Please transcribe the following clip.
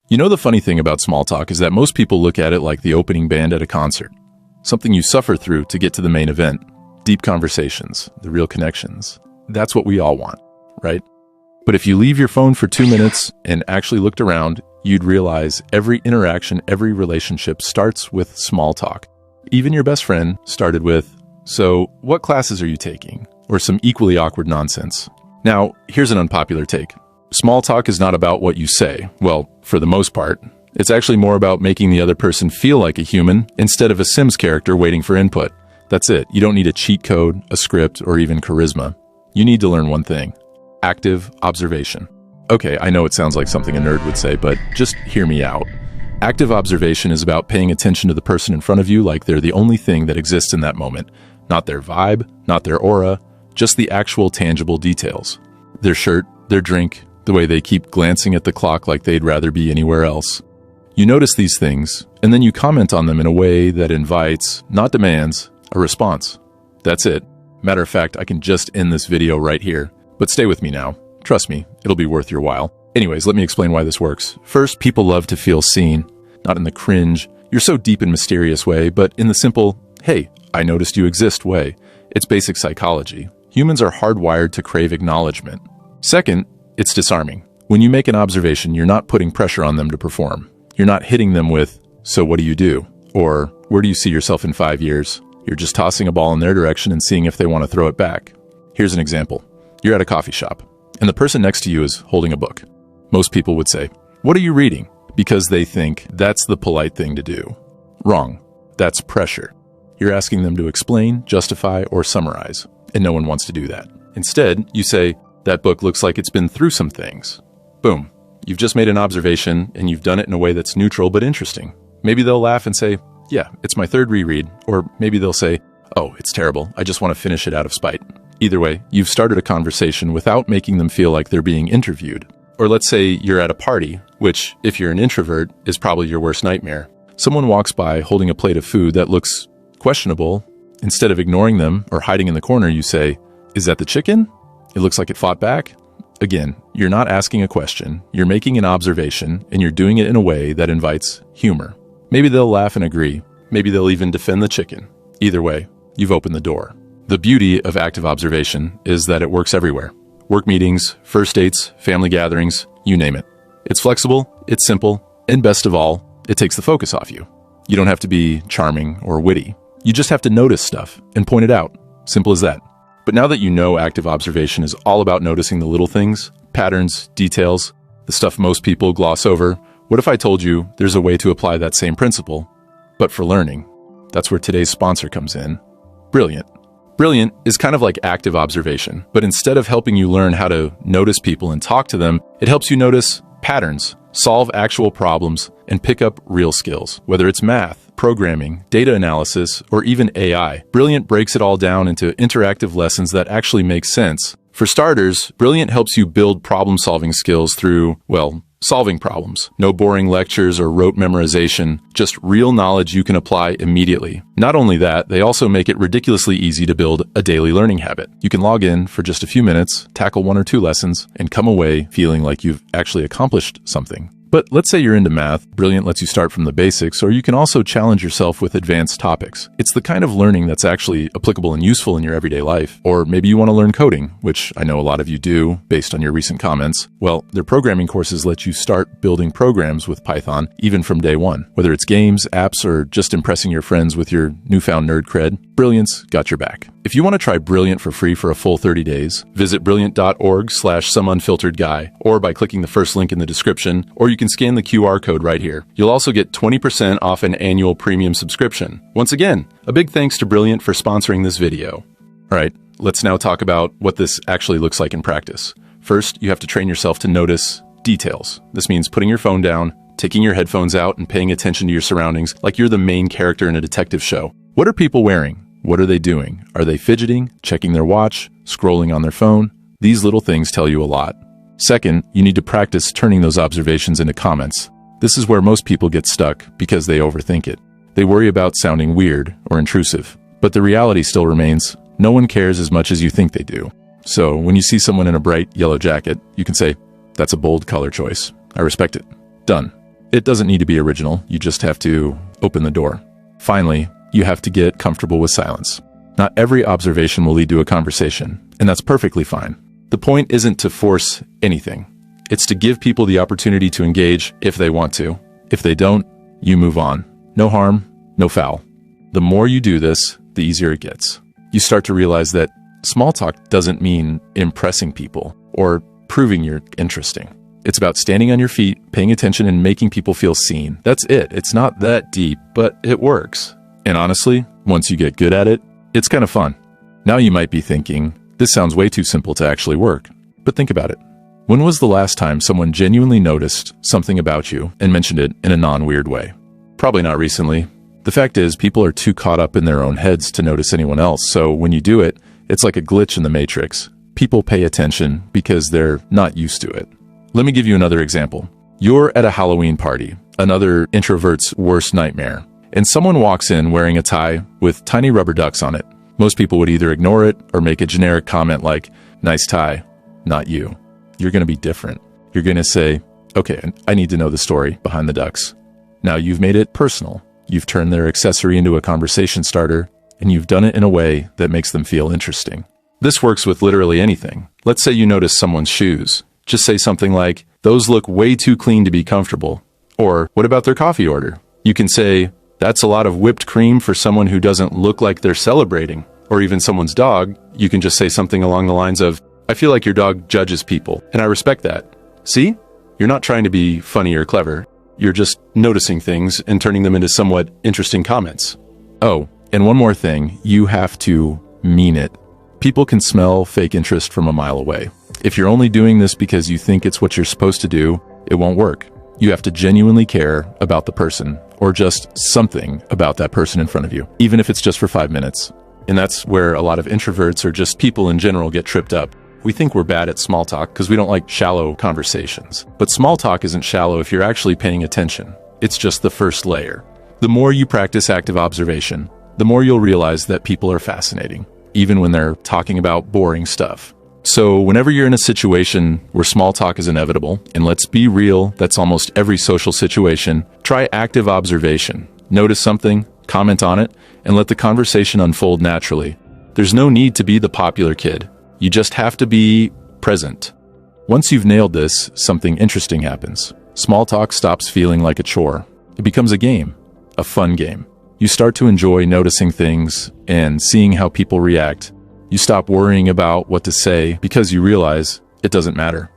You know, the funny thing about small talk is that most people look at it like the opening band at a concert. Something you suffer through to get to the main event. Deep conversations, the real connections. That's what we all want, right? But if you leave your phone for 2 minutes and actually looked around, you'd realize every interaction, every relationship starts with small talk. Even your best friend started with, "So, what classes are you taking?" Or some equally awkward nonsense. Now, here's an unpopular take. Small talk is not about what you say. Well, for the most part. It's actually more about making the other person feel like a human instead of a Sims character waiting for input. That's it. You don't need a cheat code, a script, or even charisma. You need to learn one thing: active observation. Okay, I know it sounds like something a nerd would say, but just hear me out. Active observation is about paying attention to the person in front of you like they're the only thing that exists in that moment. Not their vibe, not their aura, just the actual tangible details. Their shirt, their drink, the way they keep glancing at the clock like they'd rather be anywhere else. You notice these things, and then you comment on them in a way that invites, not demands, a response. That's it. Matter of fact, I can just end this video right here. But stay with me now. Trust me, it'll be worth your while. Anyways, let me explain why this works. First, people love to feel seen, not in the cringe, "You're so deep and mysterious" way, but in the simple, "Hey, I noticed you exist" way. It's basic psychology. Humans are hardwired to crave acknowledgement. Second, it's disarming. When you make an observation, you're not putting pressure on them to perform. You're not hitting them with, "So what do you do?" Or, "Where do you see yourself in 5 years?" You're just tossing a ball in their direction and seeing if they want to throw it back. Here's an example. You're at a coffee shop, and the person next to you is holding a book. Most people would say, "What are you reading?" Because they think that's the polite thing to do. Wrong. That's pressure. You're asking them to explain, justify, or summarize, and no one wants to do that. Instead, you say, "That book looks like it's been through some things." Boom. You've just made an observation, and you've done it in a way that's neutral but interesting. Maybe they'll laugh and say, "Yeah, it's my third reread." Or maybe they'll say, "Oh, it's terrible. I just want to finish it out of spite." Either way, you've started a conversation without making them feel like they're being interviewed. Or let's say you're at a party, which, if you're an introvert, is probably your worst nightmare. Someone walks by holding a plate of food that looks questionable. Instead of ignoring them or hiding in the corner, you say, "Is that the chicken? It looks like it fought back." Again, you're not asking a question, you're making an observation, and you're doing it in a way that invites humor. Maybe they'll laugh and agree. Maybe they'll even defend the chicken. Either way, you've opened the door. The beauty of active observation is that it works everywhere. Work meetings, first dates, family gatherings, you name it. It's flexible, it's simple, and best of all, it takes the focus off you. You don't have to be charming or witty. You just have to notice stuff and point it out. Simple as that. But now that you know active observation is all about noticing the little things, patterns, details, the stuff most people gloss over, what if I told you there's a way to apply that same principle, but for learning? That's where today's sponsor comes in. Brilliant. Brilliant is kind of like active observation, but instead of helping you learn how to notice people and talk to them, it helps you notice patterns, solve actual problems, and pick up real skills. Whether it's math, programming, data analysis, or even AI, Brilliant breaks it all down into interactive lessons that actually make sense. For starters, Brilliant helps you build problem-solving skills through, well, solving problems. No boring lectures or rote memorization, just real knowledge you can apply immediately. Not only that, they also make it ridiculously easy to build a daily learning habit. You can log in for just a few minutes, tackle 1 or 2 lessons, and come away feeling like you've actually accomplished something. But let's say you're into math, Brilliant lets you start from the basics, or you can also challenge yourself with advanced topics. It's the kind of learning that's actually applicable and useful in your everyday life. Or maybe you want to learn coding, which I know a lot of you do, based on your recent comments. Well, their programming courses let you start building programs with Python, even from day one. Whether it's games, apps, or just impressing your friends with your newfound nerd cred, Brilliant's got your back. If you want to try Brilliant for free for a full 30 days, visit brilliant.org/someunfilteredguy, or by clicking the first link in the description, or you can scan the QR code right here. You'll also get 20% off an annual premium subscription. Once again, a big thanks to Brilliant for sponsoring this video. All right, let's now talk about what this actually looks like in practice. First, you have to train yourself to notice details. This means putting your phone down, taking your headphones out, and paying attention to your surroundings like you're the main character in a detective show. What are people wearing? What are they doing? Are they fidgeting, checking their watch, scrolling on their phone? These little things tell you a lot. Second, you need to practice turning those observations into comments. This is where most people get stuck because they overthink it. They worry about sounding weird or intrusive. But the reality still remains, no one cares as much as you think they do. So when you see someone in a bright yellow jacket, you can say, "That's a bold color choice. I respect it." Done. It doesn't need to be original, you just have to open the door. Finally, you have to get comfortable with silence. Not every observation will lead to a conversation, and that's perfectly fine. The point isn't to force anything. It's to give people the opportunity to engage if they want to. If they don't, you move on. No harm, no foul. The more you do this, the easier it gets. You start to realize that small talk doesn't mean impressing people or proving you're interesting. It's about standing on your feet, paying attention, and making people feel seen. That's it. It's not that deep, but it works. And honestly, once you get good at it, it's kind of fun. Now you might be thinking, this sounds way too simple to actually work. But think about it. When was the last time someone genuinely noticed something about you and mentioned it in a non-weird way? Probably not recently. The fact is, people are too caught up in their own heads to notice anyone else, so when you do it, it's like a glitch in the matrix. People pay attention because they're not used to it. Let me give you another example. You're at a Halloween party, another introvert's worst nightmare, and someone walks in wearing a tie with tiny rubber ducks on it. Most people would either ignore it or make a generic comment like, "Nice tie, not you." You're going to be different. You're going to say, "Okay, I need to know the story behind the ducks." Now you've made it personal. You've turned their accessory into a conversation starter, and you've done it in a way that makes them feel interesting. This works with literally anything. Let's say you notice someone's shoes. Just say something like, "Those look way too clean to be comfortable." Or, "What about their coffee order?" You can say, "That's a lot of whipped cream for someone who doesn't look like they're celebrating." Or even someone's dog, you can just say something along the lines of, "I feel like your dog judges people, and I respect that." See? You're not trying to be funny or clever. You're just noticing things and turning them into somewhat interesting comments. Oh, and one more thing, you have to mean it. People can smell fake interest from a mile away. If you're only doing this because you think it's what you're supposed to do, it won't work. You have to genuinely care about the person, or just something about that person in front of you, even if it's just for 5 minutes. And that's where a lot of introverts or just people in general get tripped up. We think we're bad at small talk because we don't like shallow conversations. But small talk isn't shallow if you're actually paying attention. It's just the first layer. The more you practice active observation, the more you'll realize that people are fascinating, even when they're talking about boring stuff. So whenever you're in a situation where small talk is inevitable, and let's be real, that's almost every social situation, try active observation. Notice something, comment on it, and let the conversation unfold naturally. There's no need to be the popular kid. You just have to be present. Once you've nailed this, something interesting happens. Small talk stops feeling like a chore. It becomes a game, a fun game. You start to enjoy noticing things and seeing how people react. You stop worrying about what to say because you realize it doesn't matter.